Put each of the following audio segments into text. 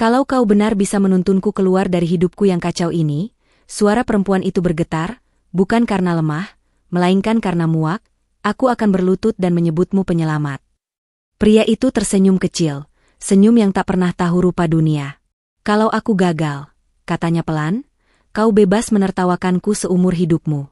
Kalau kau benar bisa menuntunku keluar dari hidupku yang kacau ini, suara perempuan itu bergetar, bukan karena lemah, melainkan karena muak, aku akan berlutut dan menyebutmu penyelamat. Pria itu tersenyum kecil, senyum yang tak pernah tahu rupa dunia. Kalau aku gagal, katanya pelan, kau bebas menertawakanku seumur hidupmu.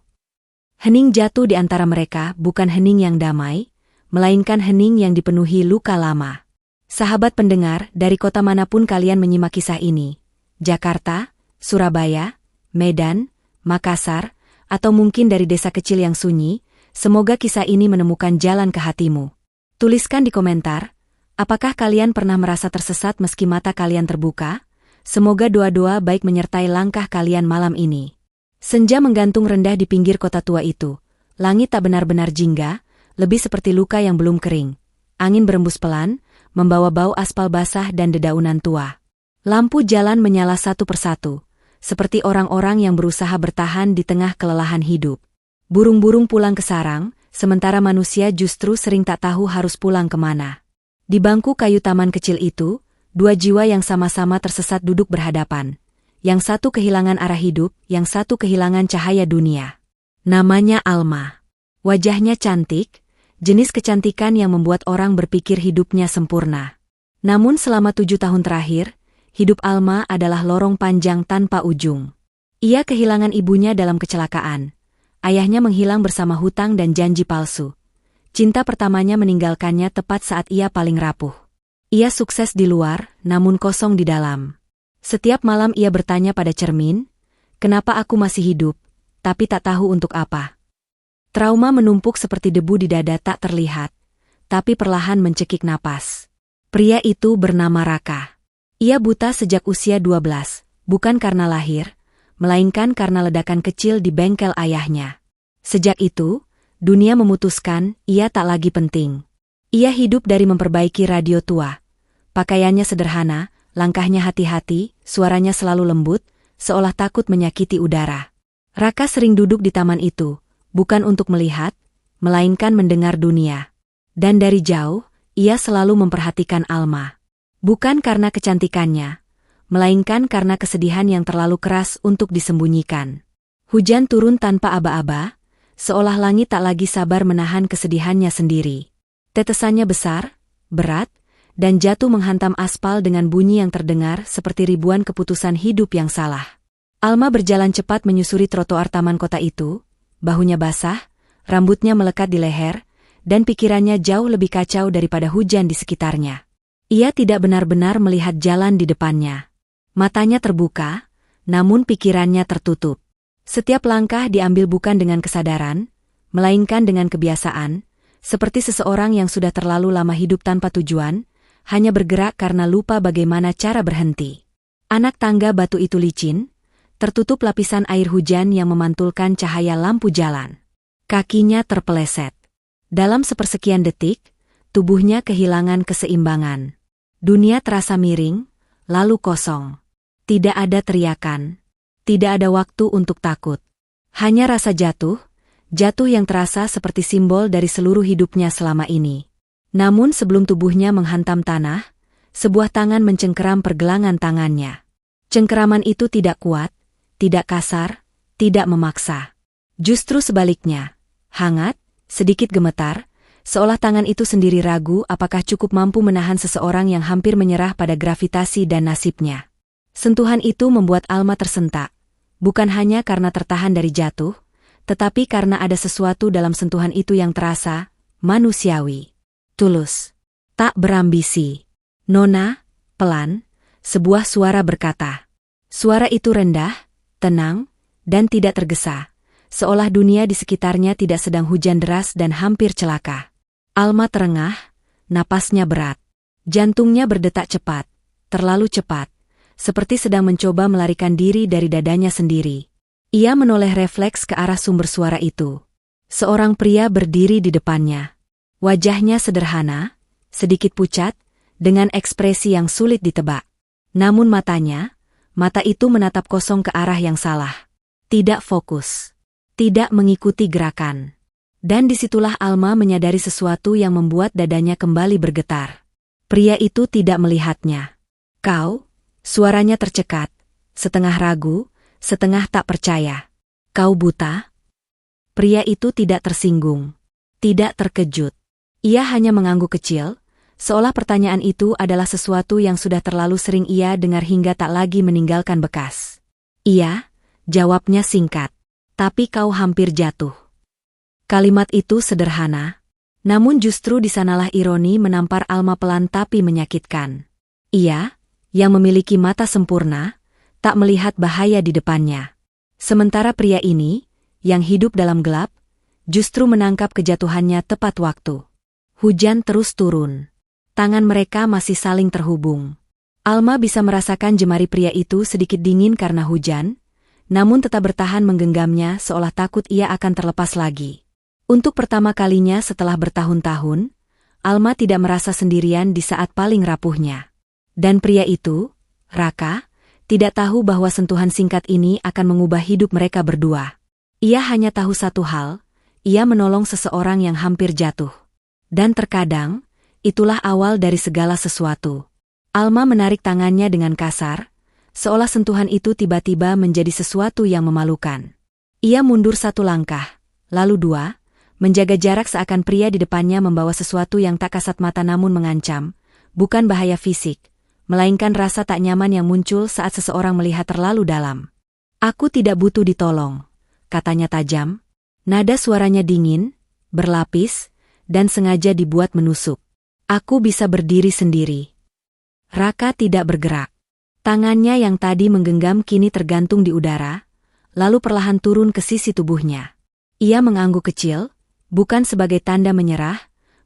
Hening jatuh di antara mereka, bukan hening yang damai, melainkan hening yang dipenuhi luka lama. Sahabat pendengar, dari kota manapun kalian menyimak kisah ini, Jakarta, Surabaya, Medan, Makassar, atau mungkin dari desa kecil yang sunyi, semoga kisah ini menemukan jalan ke hatimu. Tuliskan di komentar, apakah kalian pernah merasa tersesat meski mata kalian terbuka? Semoga doa-doa baik menyertai langkah kalian malam ini. Senja menggantung rendah di pinggir kota tua itu. Langit tak benar-benar jingga, lebih seperti luka yang belum kering. Angin berembus pelan, membawa bau aspal basah dan dedaunan tua. Lampu jalan menyala satu persatu, seperti orang-orang yang berusaha bertahan di tengah kelelahan hidup. Burung-burung pulang ke sarang, sementara manusia justru sering tak tahu harus pulang kemana. Di bangku kayu taman kecil itu, dua jiwa yang sama-sama tersesat duduk berhadapan. Yang satu kehilangan arah hidup, yang satu kehilangan cahaya dunia. Namanya Alma. Wajahnya cantik, jenis kecantikan yang membuat orang berpikir hidupnya sempurna. Namun selama 7 tahun terakhir, hidup Alma adalah lorong panjang tanpa ujung. Ia kehilangan ibunya dalam kecelakaan. Ayahnya menghilang bersama hutang dan janji palsu. Cinta pertamanya meninggalkannya tepat saat ia paling rapuh. Ia sukses di luar, namun kosong di dalam. Setiap malam ia bertanya pada cermin, kenapa aku masih hidup, tapi tak tahu untuk apa. Trauma menumpuk seperti debu di dada tak terlihat, tapi perlahan mencekik napas. Pria itu bernama Raka. Ia buta sejak usia 12, bukan karena lahir, melainkan karena ledakan kecil di bengkel ayahnya. Sejak itu, dunia memutuskan ia tak lagi penting. Ia hidup dari memperbaiki radio tua. Pakaiannya sederhana, langkahnya hati-hati, suaranya selalu lembut, seolah takut menyakiti udara. Raka sering duduk di taman itu, bukan untuk melihat, melainkan mendengar dunia. Dan dari jauh, ia selalu memperhatikan Alma. Bukan karena kecantikannya, melainkan karena kesedihan yang terlalu keras untuk disembunyikan. Hujan turun tanpa aba-aba, seolah langit tak lagi sabar menahan kesedihannya sendiri. Tetesannya besar, berat, dan jatuh menghantam aspal dengan bunyi yang terdengar seperti ribuan keputusan hidup yang salah. Alma berjalan cepat menyusuri trotoar taman kota itu, bahunya basah, rambutnya melekat di leher, dan pikirannya jauh lebih kacau daripada hujan di sekitarnya. Ia tidak benar-benar melihat jalan di depannya. Matanya terbuka, namun pikirannya tertutup. Setiap langkah diambil bukan dengan kesadaran, melainkan dengan kebiasaan, seperti seseorang yang sudah terlalu lama hidup tanpa tujuan, hanya bergerak karena lupa bagaimana cara berhenti. Anak tangga batu itu licin, tertutup lapisan air hujan yang memantulkan cahaya lampu jalan. Kakinya terpeleset. Dalam sepersekian detik, tubuhnya kehilangan keseimbangan. Dunia terasa miring, lalu kosong. Tidak ada teriakan. Tidak ada waktu untuk takut. Hanya rasa jatuh yang terasa seperti simbol dari seluruh hidupnya selama ini. Namun sebelum tubuhnya menghantam tanah, sebuah tangan mencengkeram pergelangan tangannya. Cengkeraman itu tidak kuat, tidak kasar, tidak memaksa. Justru sebaliknya, hangat, sedikit gemetar, seolah tangan itu sendiri ragu apakah cukup mampu menahan seseorang yang hampir menyerah pada gravitasi dan nasibnya. Sentuhan itu membuat Alma tersentak, bukan hanya karena tertahan dari jatuh, tetapi karena ada sesuatu dalam sentuhan itu yang terasa manusiawi, tulus, tak berambisi. Nona, pelan, sebuah suara berkata. Suara itu rendah, tenang, dan tidak tergesa, seolah dunia di sekitarnya tidak sedang hujan deras dan hampir celaka. Alma terengah, napasnya berat. Jantungnya berdetak cepat, terlalu cepat, seperti sedang mencoba melarikan diri dari dadanya sendiri. Ia menoleh refleks ke arah sumber suara itu. Seorang pria berdiri di depannya. Wajahnya sederhana, sedikit pucat, dengan ekspresi yang sulit ditebak. Namun mata itu menatap kosong ke arah yang salah. Tidak fokus. Tidak mengikuti gerakan. Dan disitulah Alma menyadari sesuatu yang membuat dadanya kembali bergetar. Pria itu tidak melihatnya. Kau, Suaranya tercekat, setengah ragu, setengah tak percaya. Kau buta? Pria itu tidak tersinggung, tidak terkejut. Ia hanya mengangguk kecil, seolah pertanyaan itu adalah sesuatu yang sudah terlalu sering ia dengar hingga tak lagi meninggalkan bekas. Iya, jawabnya singkat. Tapi kau hampir jatuh. Kalimat itu sederhana, namun justru di sanalah ironi menampar Alma pelan tapi menyakitkan. Ia, yang memiliki mata sempurna, tak melihat bahaya di depannya. Sementara pria ini, yang hidup dalam gelap, justru menangkap kejatuhannya tepat waktu. Hujan terus turun. Tangan mereka masih saling terhubung. Alma bisa merasakan jemari pria itu sedikit dingin karena hujan, namun tetap bertahan menggenggamnya seolah takut ia akan terlepas lagi. Untuk pertama kalinya setelah bertahun-tahun, Alma tidak merasa sendirian di saat paling rapuhnya. Dan pria itu, Raka, tidak tahu bahwa sentuhan singkat ini akan mengubah hidup mereka berdua. Ia hanya tahu satu hal, ia menolong seseorang yang hampir jatuh. Dan terkadang, itulah awal dari segala sesuatu. Alma menarik tangannya dengan kasar, seolah sentuhan itu tiba-tiba menjadi sesuatu yang memalukan. Ia mundur satu langkah, lalu dua, menjaga jarak seakan pria di depannya membawa sesuatu yang tak kasat mata namun mengancam, bukan bahaya fisik, melainkan rasa tak nyaman yang muncul saat seseorang melihat terlalu dalam. Aku tidak butuh ditolong, katanya tajam. Nada suaranya dingin, berlapis, dan sengaja dibuat menusuk. Aku bisa berdiri sendiri. Raka tidak bergerak. Tangannya yang tadi menggenggam kini tergantung di udara, lalu perlahan turun ke sisi tubuhnya. Ia mengangguk kecil, bukan sebagai tanda menyerah,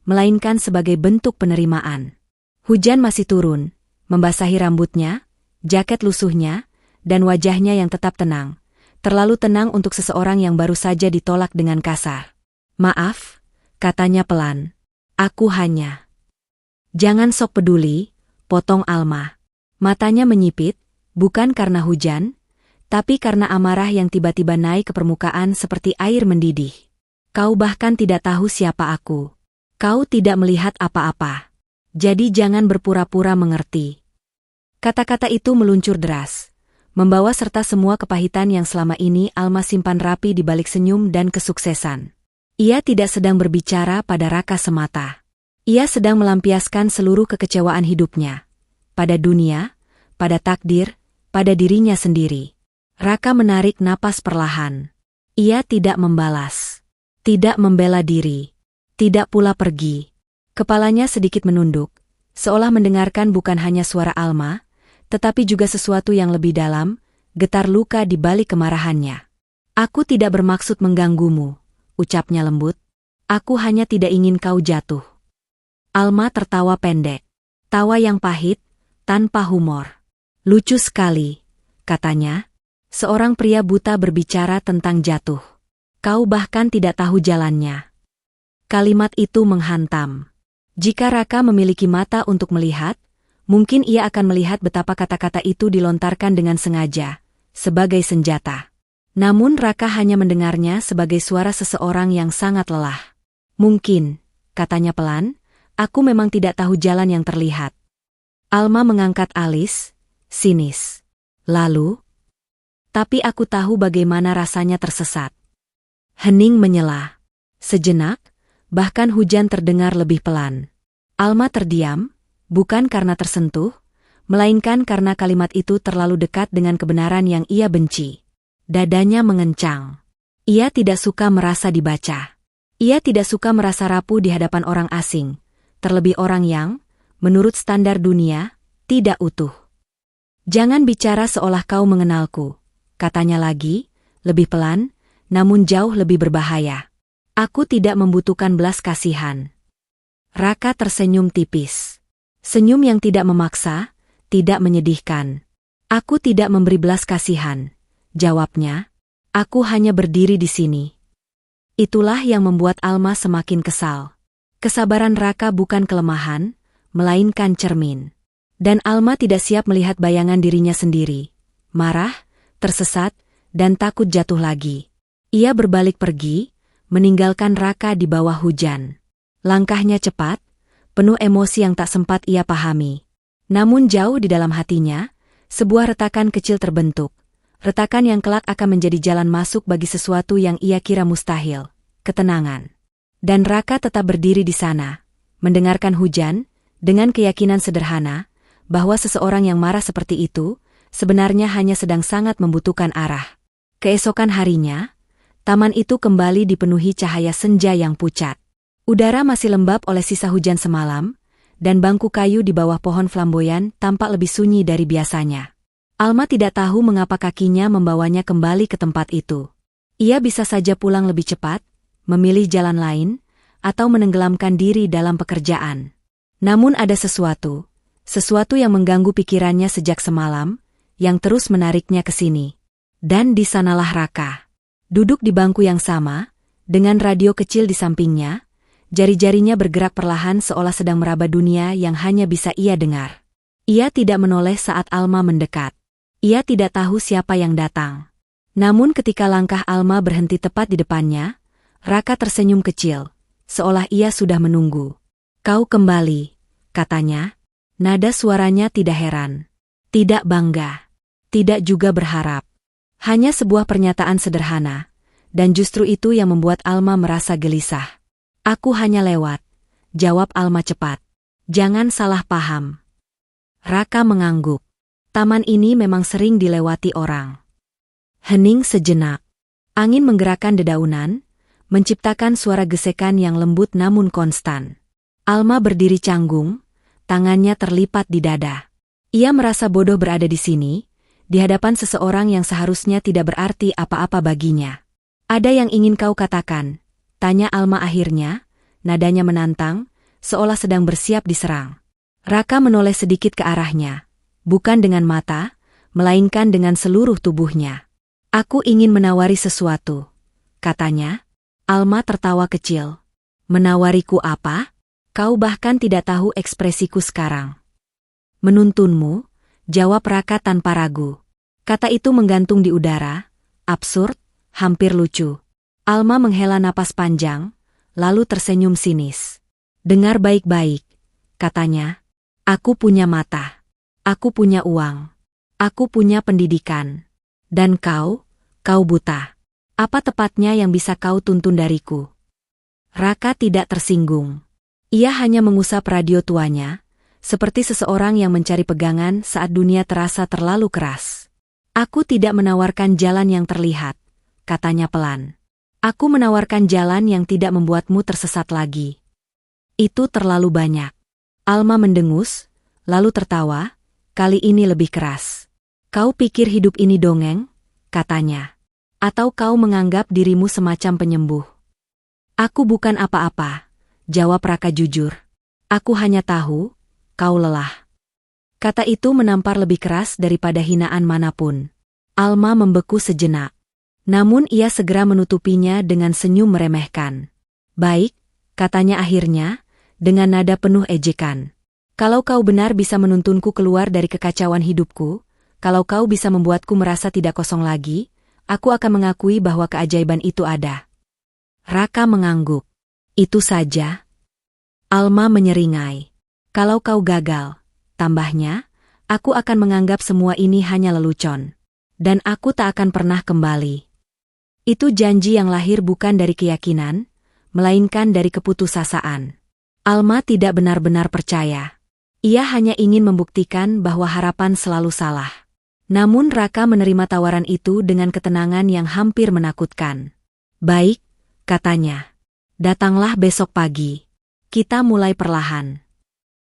melainkan sebagai bentuk penerimaan. Hujan masih turun, membasahi rambutnya, jaket lusuhnya, dan wajahnya yang tetap tenang. Terlalu tenang untuk seseorang yang baru saja ditolak dengan kasar. Maaf, katanya pelan. Aku hanya... Jangan sok peduli, potong Alma. Matanya menyipit, bukan karena hujan, tapi karena amarah yang tiba-tiba naik ke permukaan seperti air mendidih. Kau bahkan tidak tahu siapa aku. Kau tidak melihat apa-apa. Jadi jangan berpura-pura mengerti. Kata-kata itu meluncur deras, membawa serta semua kepahitan yang selama ini Alma simpan rapi di balik senyum dan kesuksesan. Ia tidak sedang berbicara pada Raka semata. Ia sedang melampiaskan seluruh kekecewaan hidupnya. Pada dunia, pada takdir, pada dirinya sendiri. Raka menarik napas perlahan. Ia tidak membalas. Tidak membela diri. Tidak pula pergi. Kepalanya sedikit menunduk, seolah mendengarkan bukan hanya suara Alma, tetapi juga sesuatu yang lebih dalam, getar luka di balik kemarahannya. Aku tidak bermaksud mengganggumu, ucapnya lembut. Aku hanya tidak ingin kau jatuh. Alma tertawa pendek. Tawa yang pahit, tanpa humor. Lucu sekali, katanya. Seorang pria buta berbicara tentang jatuh. Kau bahkan tidak tahu jalannya. Kalimat itu menghantam. Jika Raka memiliki mata untuk melihat, mungkin ia akan melihat betapa kata-kata itu dilontarkan dengan sengaja, sebagai senjata. Namun Raka hanya mendengarnya sebagai suara seseorang yang sangat lelah. Mungkin, katanya pelan, aku memang tidak tahu jalan yang terlihat. Alma mengangkat alis, sinis. Lalu, tapi aku tahu bagaimana rasanya tersesat. Hening menyela. Sejenak, bahkan hujan terdengar lebih pelan. Alma terdiam, bukan karena tersentuh, melainkan karena kalimat itu terlalu dekat dengan kebenaran yang ia benci. Dadanya mengencang. Ia tidak suka merasa dibaca. Ia tidak suka merasa rapuh di hadapan orang asing, terlebih orang yang, menurut standar dunia, tidak utuh. Jangan bicara seolah kau mengenalku, katanya lagi, lebih pelan, namun jauh lebih berbahaya. Aku tidak membutuhkan belas kasihan. Raka tersenyum tipis. Senyum yang tidak memaksa, tidak menyedihkan. Aku tidak memberi belas kasihan, jawabnya. Aku hanya berdiri di sini. Itulah yang membuat Alma semakin kesal. Kesabaran Raka bukan kelemahan, melainkan cermin. Dan Alma tidak siap melihat bayangan dirinya sendiri. Marah, tersesat, dan takut jatuh lagi. Ia berbalik pergi, meninggalkan Raka di bawah hujan. Langkahnya cepat, penuh emosi yang tak sempat ia pahami. Namun jauh di dalam hatinya, sebuah retakan kecil terbentuk. Retakan yang kelak akan menjadi jalan masuk bagi sesuatu yang ia kira mustahil, ketenangan. Dan Raka tetap berdiri di sana, mendengarkan hujan, dengan keyakinan sederhana, bahwa seseorang yang marah seperti itu, sebenarnya hanya sedang sangat membutuhkan arah. Keesokan harinya, taman itu kembali dipenuhi cahaya senja yang pucat. Udara masih lembab oleh sisa hujan semalam, dan bangku kayu di bawah pohon flamboyan tampak lebih sunyi dari biasanya. Alma tidak tahu mengapa kakinya membawanya kembali ke tempat itu. Ia bisa saja pulang lebih cepat, memilih jalan lain, atau menenggelamkan diri dalam pekerjaan. Namun ada sesuatu yang mengganggu pikirannya sejak semalam, yang terus menariknya ke sini. Dan di sanalah Raka. Duduk di bangku yang sama, dengan radio kecil di sampingnya, jari-jarinya bergerak perlahan seolah sedang meraba dunia yang hanya bisa ia dengar. Ia tidak menoleh saat Alma mendekat. Ia tidak tahu siapa yang datang. Namun ketika langkah Alma berhenti tepat di depannya, Raka tersenyum kecil, seolah ia sudah menunggu. "Kau kembali," katanya. Nada suaranya tidak heran, tidak bangga, tidak juga berharap. Hanya sebuah pernyataan sederhana, dan justru itu yang membuat Alma merasa gelisah. "Aku hanya lewat," jawab Alma cepat. "Jangan salah paham." Raka mengangguk. Taman ini memang sering dilewati orang. Hening sejenak. Angin menggerakkan dedaunan, menciptakan suara gesekan yang lembut namun konstan. Alma berdiri canggung, tangannya terlipat di dada. Ia merasa bodoh berada di sini, di hadapan seseorang yang seharusnya tidak berarti apa-apa baginya. "Ada yang ingin kau katakan?" tanya Alma akhirnya, nadanya menantang, seolah sedang bersiap diserang. Raka menoleh sedikit ke arahnya. Bukan dengan mata, melainkan dengan seluruh tubuhnya. "Aku ingin menawari sesuatu," katanya. Alma tertawa kecil. "Menawariku apa? Kau bahkan tidak tahu ekspresiku sekarang." "Menuntunmu," jawab Raka tanpa ragu. Kata itu menggantung di udara, absurd, hampir lucu. Alma menghela napas panjang, lalu tersenyum sinis. "Dengar baik-baik," katanya. "Aku punya mata. Aku punya uang. Aku punya pendidikan. Dan kau buta. Apa tepatnya yang bisa kau tuntun dariku?" Raka tidak tersinggung. Ia hanya mengusap radio tuanya, seperti seseorang yang mencari pegangan saat dunia terasa terlalu keras. "Aku tidak menawarkan jalan yang terlihat," katanya pelan. "Aku menawarkan jalan yang tidak membuatmu tersesat lagi." "Itu terlalu banyak." Alma mendengus, lalu tertawa. Kali ini lebih keras. "Kau pikir hidup ini dongeng?" katanya. "Atau kau menganggap dirimu semacam penyembuh?" "Aku bukan apa-apa," jawab Raka jujur. "Aku hanya tahu, kau lelah." Kata itu menampar lebih keras daripada hinaan manapun. Alma membeku sejenak. Namun ia segera menutupinya dengan senyum meremehkan. "Baik," katanya akhirnya, dengan nada penuh ejekan. "Kalau kau benar bisa menuntunku keluar dari kekacauan hidupku, kalau kau bisa membuatku merasa tidak kosong lagi, aku akan mengakui bahwa keajaiban itu ada." Raka mengangguk. "Itu saja?" Alma menyeringai. "Kalau kau gagal," tambahnya, "aku akan menganggap semua ini hanya lelucon. Dan aku tak akan pernah kembali." Itu janji yang lahir bukan dari keyakinan, melainkan dari keputusasaan. Alma tidak benar-benar percaya. Ia hanya ingin membuktikan bahwa harapan selalu salah. Namun Raka menerima tawaran itu dengan ketenangan yang hampir menakutkan. "Baik," katanya. "Datanglah besok pagi. Kita mulai perlahan."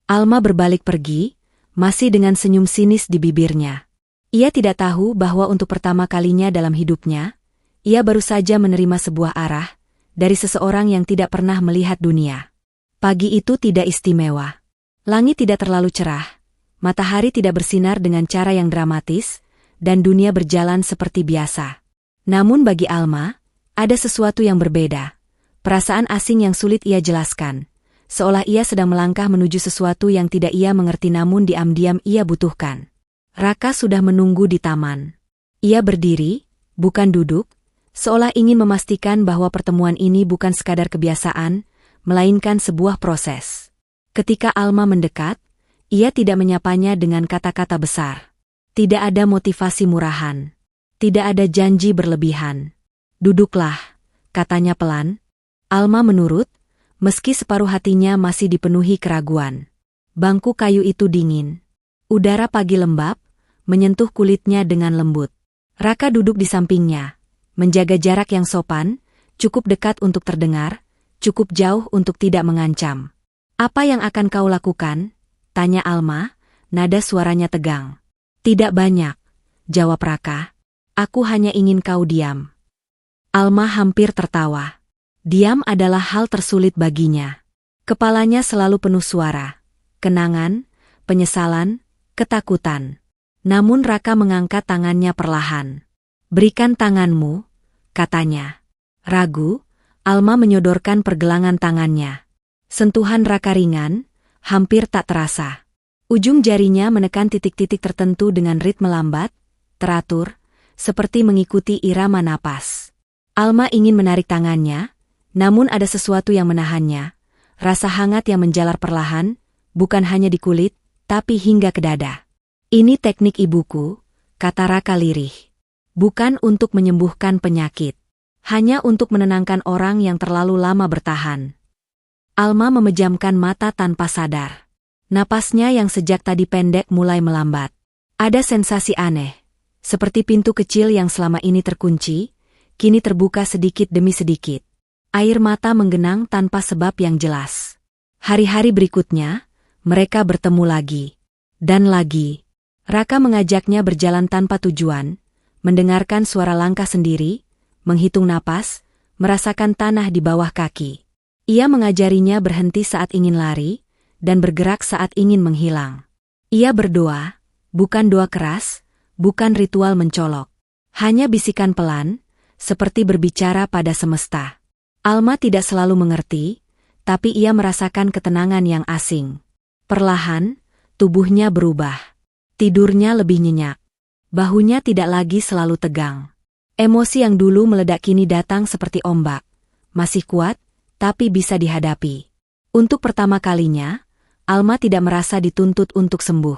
Alma berbalik pergi, masih dengan senyum sinis di bibirnya. Ia tidak tahu bahwa untuk pertama kalinya dalam hidupnya, ia baru saja menerima sebuah arah dari seseorang yang tidak pernah melihat dunia. Pagi itu tidak istimewa. Langit tidak terlalu cerah, matahari tidak bersinar dengan cara yang dramatis, dan dunia berjalan seperti biasa. Namun bagi Alma, ada sesuatu yang berbeda. Perasaan asing yang sulit ia jelaskan, seolah ia sedang melangkah menuju sesuatu yang tidak ia mengerti namun diam-diam ia butuhkan. Raka sudah menunggu di taman. Ia berdiri, bukan duduk, seolah ingin memastikan bahwa pertemuan ini bukan sekadar kebiasaan, melainkan sebuah proses. Ketika Alma mendekat, ia tidak menyapanya dengan kata-kata besar. Tidak ada motivasi murahan. Tidak ada janji berlebihan. Duduklah, katanya pelan. Alma menurut, meski separuh hatinya masih dipenuhi keraguan. Bangku kayu itu dingin. Udara pagi lembab, menyentuh kulitnya dengan lembut. Raka duduk di sampingnya, menjaga jarak yang sopan, cukup dekat untuk terdengar, cukup jauh untuk tidak mengancam. Apa yang akan kau lakukan? Tanya Alma, nada suaranya tegang. Tidak banyak, jawab Raka. Aku hanya ingin kau diam. Alma hampir tertawa. Diam adalah hal tersulit baginya. Kepalanya selalu penuh suara. Kenangan, penyesalan, ketakutan. Namun Raka mengangkat tangannya perlahan. Berikan tanganmu, katanya. Ragu, Alma menyodorkan pergelangan tangannya. Sentuhan Raka ringan, hampir tak terasa. Ujung jarinya menekan titik-titik tertentu dengan ritme lambat, teratur, seperti mengikuti irama napas. Alma ingin menarik tangannya, namun ada sesuatu yang menahannya. Rasa hangat yang menjalar perlahan, bukan hanya di kulit, tapi hingga ke dada. Ini teknik ibuku, kata Raka lirih. Bukan untuk menyembuhkan penyakit. Hanya untuk menenangkan orang yang terlalu lama bertahan. Alma memejamkan mata tanpa sadar. Napasnya yang sejak tadi pendek mulai melambat. Ada sensasi aneh. Seperti pintu kecil yang selama ini terkunci, kini terbuka sedikit demi sedikit. Air mata menggenang tanpa sebab yang jelas. Hari-hari berikutnya, mereka bertemu lagi. Dan lagi. Raka mengajaknya berjalan tanpa tujuan, mendengarkan suara langkah sendiri, menghitung napas, merasakan tanah di bawah kaki. Ia mengajarinya berhenti saat ingin lari, dan bergerak saat ingin menghilang. Ia berdoa, bukan doa keras, bukan ritual mencolok. Hanya bisikan pelan, seperti berbicara pada semesta. Alma tidak selalu mengerti, tapi ia merasakan ketenangan yang asing. Perlahan, tubuhnya berubah. Tidurnya lebih nyenyak. Bahunya tidak lagi selalu tegang. Emosi yang dulu meledak kini datang seperti ombak. Masih kuat, tapi bisa dihadapi. Untuk pertama kalinya, Alma tidak merasa dituntut untuk sembuh.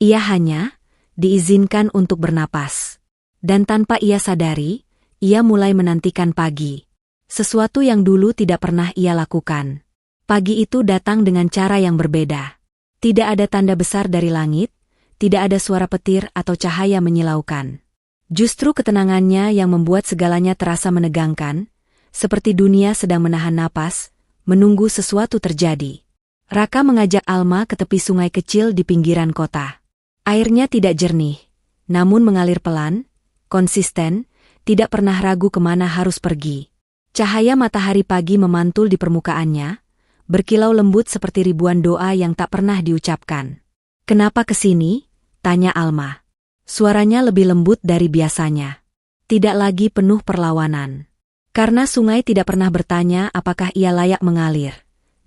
Ia hanya diizinkan untuk bernapas. Dan tanpa ia sadari, ia mulai menantikan pagi. Sesuatu yang dulu tidak pernah ia lakukan. Pagi itu datang dengan cara yang berbeda. Tidak ada tanda besar dari langit, tidak ada suara petir atau cahaya menyilaukan. Justru ketenangannya yang membuat segalanya terasa menegangkan, seperti dunia sedang menahan napas, menunggu sesuatu terjadi. Raka mengajak Alma ke tepi sungai kecil di pinggiran kota. Airnya tidak jernih, namun mengalir pelan, konsisten, tidak pernah ragu kemana harus pergi. Cahaya matahari pagi memantul di permukaannya, berkilau lembut seperti ribuan doa yang tak pernah diucapkan. "Kenapa kesini?" tanya Alma. Suaranya lebih lembut dari biasanya. Tidak lagi penuh perlawanan. Karena sungai tidak pernah bertanya apakah ia layak mengalir.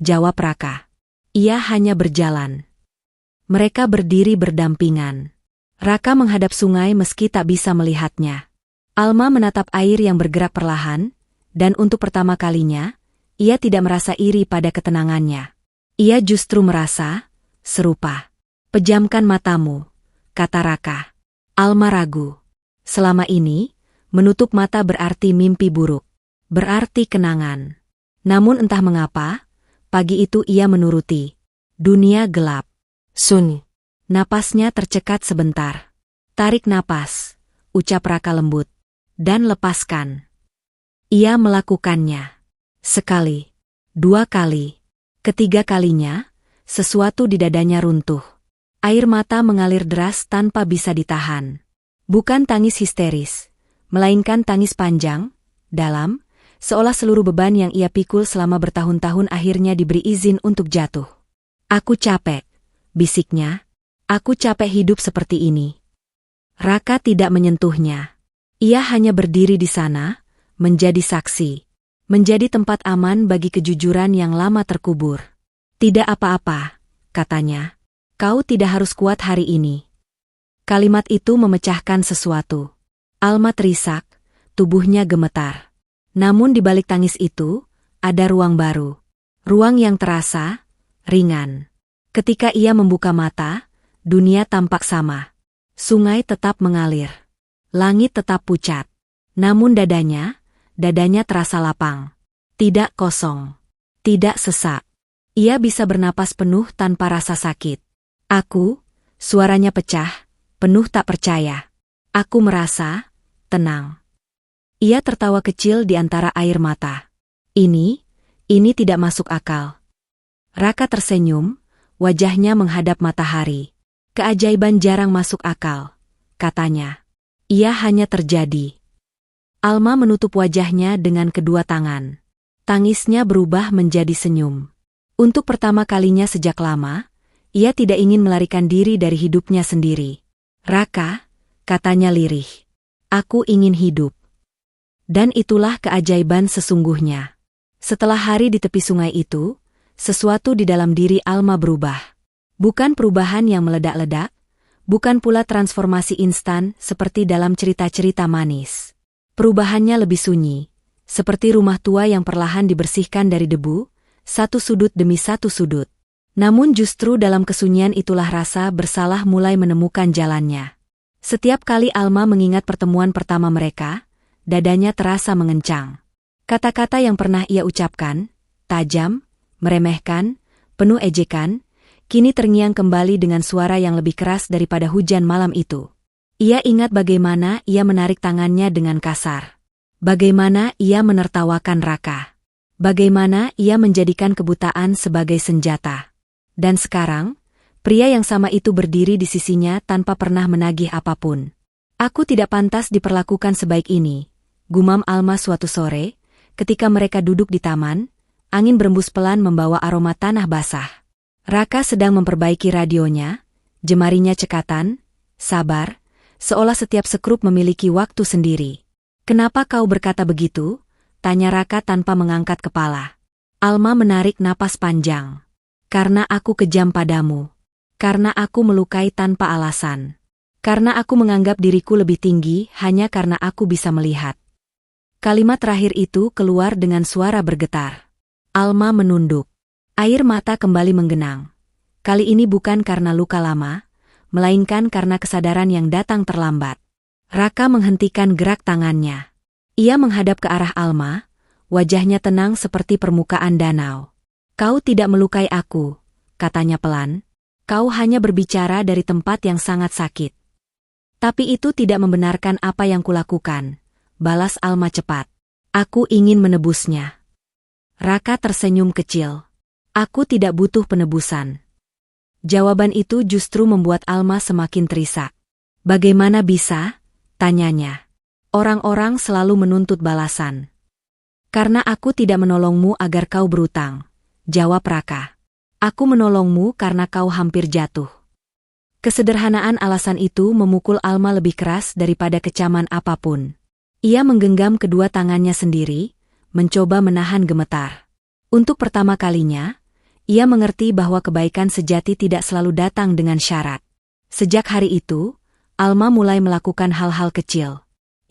Jawab Raka. Ia hanya berjalan. Mereka berdiri berdampingan. Raka menghadap sungai meski tak bisa melihatnya. Alma menatap air yang bergerak perlahan, dan untuk pertama kalinya, ia tidak merasa iri pada ketenangannya. Ia justru merasa serupa. "Pejamkan matamu," kata Raka. Alma ragu. Selama ini, menutup mata berarti mimpi buruk. Berarti kenangan. Namun entah mengapa, pagi itu ia menuruti. Dunia gelap. Sunyi. Napasnya tercekat sebentar. "Tarik napas," ucap Raka lembut. "Dan lepaskan." Ia melakukannya. Sekali. 2 kali. Ketiga kalinya, sesuatu di dadanya runtuh. Air mata mengalir deras tanpa bisa ditahan. Bukan tangis histeris, melainkan tangis panjang, dalam, seolah seluruh beban yang ia pikul selama bertahun-tahun akhirnya diberi izin untuk jatuh. "Aku capek," bisiknya. "Aku capek hidup seperti ini." Raka tidak menyentuhnya. Ia hanya berdiri di sana, menjadi saksi. Menjadi tempat aman bagi kejujuran yang lama terkubur. "Tidak apa-apa," katanya. "Kau tidak harus kuat hari ini." Kalimat itu memecahkan sesuatu. Alma terisak, tubuhnya gemetar. Namun di balik tangis itu, ada ruang baru. Ruang yang terasa ringan. Ketika ia membuka mata, dunia tampak sama. Sungai tetap mengalir. Langit tetap pucat. Namun dadanya terasa lapang. Tidak kosong. Tidak sesak. Ia bisa bernapas penuh tanpa rasa sakit. Suaranya pecah, penuh tak percaya. Aku merasa tenang. Ia tertawa kecil di antara air mata. Ini tidak masuk akal. Raka tersenyum, wajahnya menghadap matahari. Keajaiban jarang masuk akal, katanya. Ia hanya terjadi. Alma menutup wajahnya dengan kedua tangan. Tangisnya berubah menjadi senyum. Untuk pertama kalinya sejak lama, ia tidak ingin melarikan diri dari hidupnya sendiri. Raka, katanya lirih. Aku ingin hidup. Dan itulah keajaiban sesungguhnya. Setelah hari di tepi sungai itu, sesuatu di dalam diri Alma berubah. Bukan perubahan yang meledak-ledak, bukan pula transformasi instan seperti dalam cerita-cerita manis. Perubahannya lebih sunyi, seperti rumah tua yang perlahan dibersihkan dari debu, satu sudut demi satu sudut. Namun justru dalam kesunyian itulah rasa bersalah mulai menemukan jalannya. Setiap kali Alma mengingat pertemuan pertama mereka, dadanya terasa mengencang. Kata-kata yang pernah ia ucapkan, tajam, meremehkan, penuh ejekan, kini terngiang kembali dengan suara yang lebih keras daripada hujan malam itu. Ia ingat bagaimana ia menarik tangannya dengan kasar. Bagaimana ia menertawakan Raka. Bagaimana ia menjadikan kebutaan sebagai senjata. Dan sekarang, pria yang sama itu berdiri di sisinya tanpa pernah menagih apapun. Aku tidak pantas diperlakukan sebaik ini, gumam Alma suatu sore, ketika mereka duduk di taman, angin berembus pelan membawa aroma tanah basah. Raka sedang memperbaiki radionya, jemarinya cekatan, sabar, seolah setiap sekrup memiliki waktu sendiri. Kenapa kau berkata begitu? Tanya Raka tanpa mengangkat kepala. Alma menarik napas panjang. Karena aku kejam padamu. Karena aku melukai tanpa alasan. Karena aku menganggap diriku lebih tinggi hanya karena aku bisa melihat. Kalimat terakhir itu keluar dengan suara bergetar. Alma menunduk. Air mata kembali menggenang. Kali ini bukan karena luka lama, melainkan karena kesadaran yang datang terlambat. Raka menghentikan gerak tangannya. Ia menghadap ke arah Alma, wajahnya tenang seperti permukaan danau. Kau tidak melukai aku, katanya pelan. Kau hanya berbicara dari tempat yang sangat sakit. Tapi itu tidak membenarkan apa yang kulakukan, balas Alma cepat. Aku ingin menebusnya. Raka tersenyum kecil. Aku tidak butuh penebusan. Jawaban itu justru membuat Alma semakin terisak. Bagaimana bisa? Tanyanya. Orang-orang selalu menuntut balasan. Karena aku tidak menolongmu agar kau berutang, jawab Raka. Aku menolongmu karena kau hampir jatuh. Kesederhanaan alasan itu memukul Alma lebih keras daripada kecaman apapun. Ia menggenggam kedua tangannya sendiri, mencoba menahan gemetar. Untuk pertama kalinya, ia mengerti bahwa kebaikan sejati tidak selalu datang dengan syarat. Sejak hari itu, Alma mulai melakukan hal-hal kecil.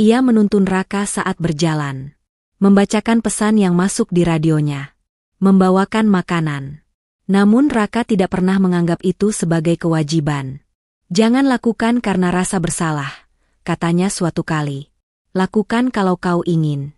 Ia menuntun Raka saat berjalan. Membacakan pesan yang masuk di radionya. Membawakan makanan. Namun Raka tidak pernah menganggap itu sebagai kewajiban. Jangan lakukan karena rasa bersalah, katanya suatu kali. Lakukan kalau kau ingin.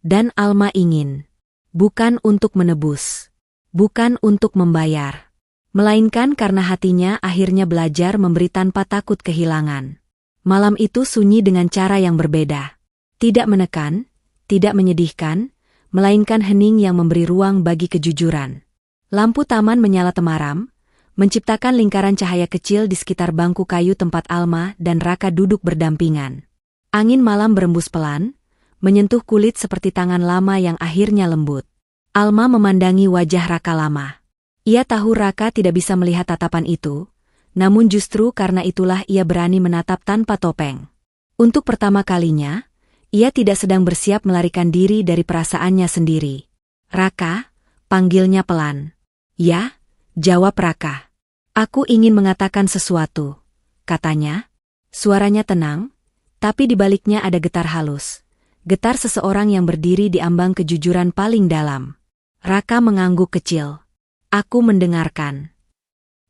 Dan Alma ingin. Bukan untuk menebus. Bukan untuk membayar. Melainkan karena hatinya akhirnya belajar memberi tanpa takut kehilangan. Malam itu sunyi dengan cara yang berbeda. Tidak menekan, tidak menyedihkan, melainkan hening yang memberi ruang bagi kejujuran. Lampu taman menyala temaram, menciptakan lingkaran cahaya kecil di sekitar bangku kayu tempat Alma dan Raka duduk berdampingan. Angin malam berembus pelan, menyentuh kulit seperti tangan lama yang akhirnya lembut. Alma memandangi wajah Raka lama. Ia tahu Raka tidak bisa melihat tatapan itu, namun justru karena itulah ia berani menatap tanpa topeng. Untuk pertama kalinya, ia tidak sedang bersiap melarikan diri dari perasaannya sendiri. Raka, panggilnya pelan. Ya, jawab Raka. Aku ingin mengatakan sesuatu, katanya. Suaranya tenang, tapi di baliknya ada getar halus. Getar seseorang yang berdiri di ambang kejujuran paling dalam. Raka mengangguk kecil. Aku mendengarkan.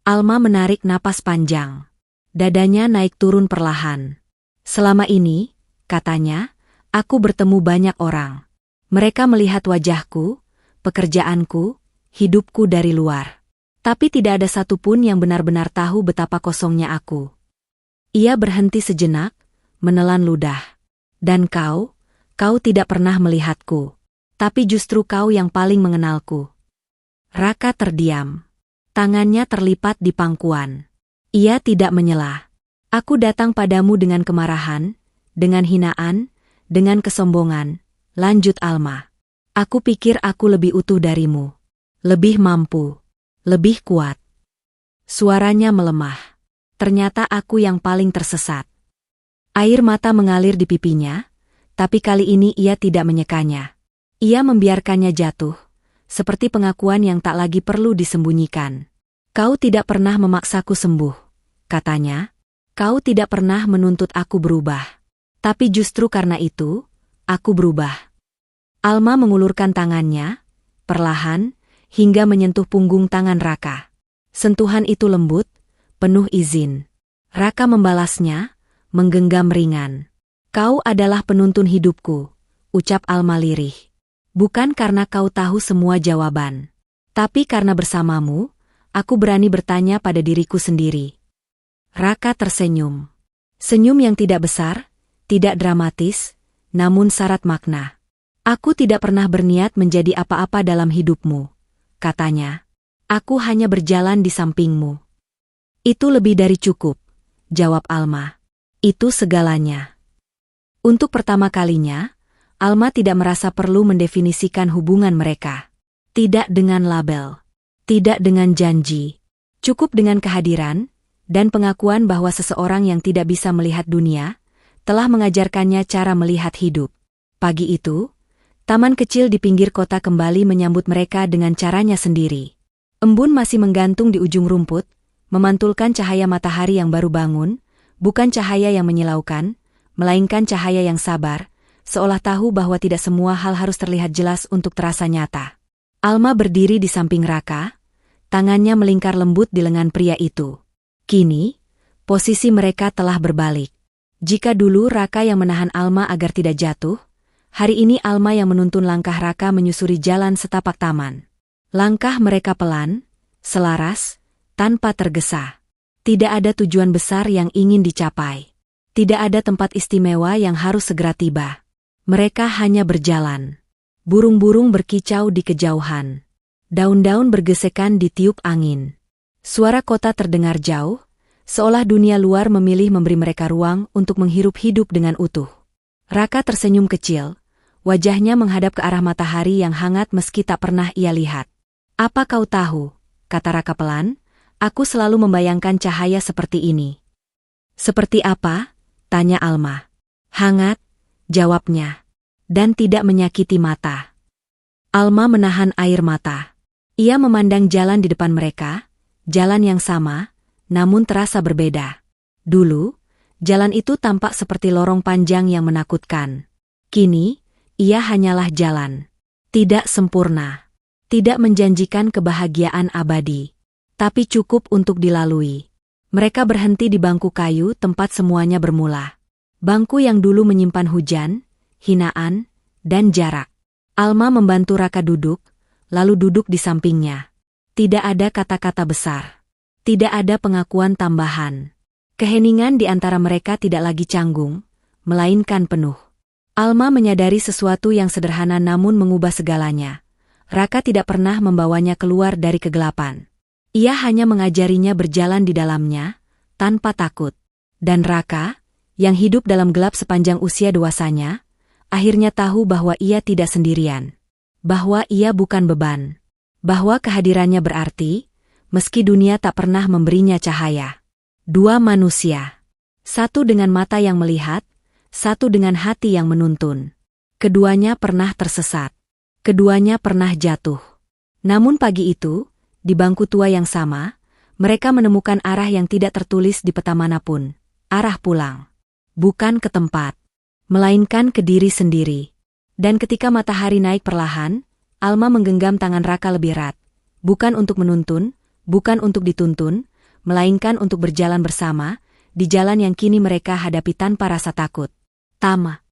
Alma menarik napas panjang. Dadanya naik turun perlahan. Selama ini, katanya, aku bertemu banyak orang. Mereka melihat wajahku, pekerjaanku, hidupku dari luar. Tapi tidak ada satupun yang benar-benar tahu betapa kosongnya aku. Ia berhenti sejenak, menelan ludah. Dan kau tidak pernah melihatku. Tapi justru kau yang paling mengenalku. Raka terdiam. Tangannya terlipat di pangkuan. Ia tidak menyela. Aku datang padamu dengan kemarahan, dengan hinaan, dengan kesombongan. Lanjut Alma. Aku pikir aku lebih utuh darimu. Lebih mampu. Lebih kuat. Suaranya melemah. Ternyata aku yang paling tersesat. Air mata mengalir di pipinya, tapi kali ini ia tidak menyekanya. Ia membiarkannya jatuh, seperti pengakuan yang tak lagi perlu disembunyikan. Kau tidak pernah memaksaku sembuh, katanya. Kau tidak pernah menuntut aku berubah. Tapi justru karena itu, aku berubah. Alma mengulurkan tangannya, perlahan, hingga menyentuh punggung tangan Raka. Sentuhan itu lembut, penuh izin. Raka membalasnya, menggenggam ringan. Kau adalah penuntun hidupku, ucap Alma lirih. Bukan karena kau tahu semua jawaban. Tapi karena bersamamu, aku berani bertanya pada diriku sendiri. Raka tersenyum. Senyum yang tidak besar, tidak dramatis, namun syarat makna. Aku tidak pernah berniat menjadi apa-apa dalam hidupmu, katanya. Aku hanya berjalan di sampingmu. Itu lebih dari cukup, jawab Alma. Itu segalanya. Untuk pertama kalinya, Alma tidak merasa perlu mendefinisikan hubungan mereka. Tidak dengan label. Tidak dengan janji. Cukup dengan kehadiran, dan pengakuan bahwa seseorang yang tidak bisa melihat dunia, telah mengajarkannya cara melihat hidup. Pagi itu, taman kecil di pinggir kota kembali menyambut mereka dengan caranya sendiri. Embun masih menggantung di ujung rumput, memantulkan cahaya matahari yang baru bangun, bukan cahaya yang menyilaukan, melainkan cahaya yang sabar, seolah tahu bahwa tidak semua hal harus terlihat jelas untuk terasa nyata. Alma berdiri di samping Raka, tangannya melingkar lembut di lengan pria itu. Kini, posisi mereka telah berbalik. Jika dulu Raka yang menahan Alma agar tidak jatuh, hari ini Alma yang menuntun langkah Raka menyusuri jalan setapak taman. Langkah mereka pelan, selaras, tanpa tergesa. Tidak ada tujuan besar yang ingin dicapai. Tidak ada tempat istimewa yang harus segera tiba. Mereka hanya berjalan. Burung-burung berkicau di kejauhan. Daun-daun bergesekan ditiup angin. Suara kota terdengar jauh, seolah dunia luar memilih memberi mereka ruang untuk menghirup hidup dengan utuh. Raka tersenyum kecil, wajahnya menghadap ke arah matahari yang hangat meski tak pernah ia lihat. Apa kau tahu, kata Raka pelan, aku selalu membayangkan cahaya seperti ini. Seperti apa? Tanya Alma. Hangat, jawabnya, dan tidak menyakiti mata. Alma menahan air mata. Ia memandang jalan di depan mereka, jalan yang sama, namun terasa berbeda. Dulu, jalan itu tampak seperti lorong panjang yang menakutkan. Kini, ia hanyalah jalan. Tidak sempurna. Tidak menjanjikan kebahagiaan abadi. Tapi cukup untuk dilalui. Mereka berhenti di bangku kayu tempat semuanya bermula. Bangku yang dulu menyimpan hujan, hinaan, dan jarak. Alma membantu Raka duduk, lalu duduk di sampingnya. Tidak ada kata-kata besar. Tidak ada pengakuan tambahan. Keheningan di antara mereka tidak lagi canggung, melainkan penuh. Alma menyadari sesuatu yang sederhana namun mengubah segalanya. Raka tidak pernah membawanya keluar dari kegelapan. Ia hanya mengajarinya berjalan di dalamnya, tanpa takut. Dan Raka, yang hidup dalam gelap sepanjang usia dewasanya, akhirnya tahu bahwa ia tidak sendirian. Bahwa ia bukan beban. Bahwa kehadirannya berarti, meski dunia tak pernah memberinya cahaya. Dua manusia. Satu dengan mata yang melihat, satu dengan hati yang menuntun. Keduanya pernah tersesat. Keduanya pernah jatuh. Namun pagi itu, di bangku tua yang sama, mereka menemukan arah yang tidak tertulis di peta manapun. Arah pulang. Bukan ke tempat, melainkan ke diri sendiri. Dan ketika matahari naik perlahan, Alma menggenggam tangan Raka lebih erat. Bukan untuk menuntun, bukan untuk dituntun, melainkan untuk berjalan bersama, di jalan yang kini mereka hadapi tanpa rasa takut. Tama.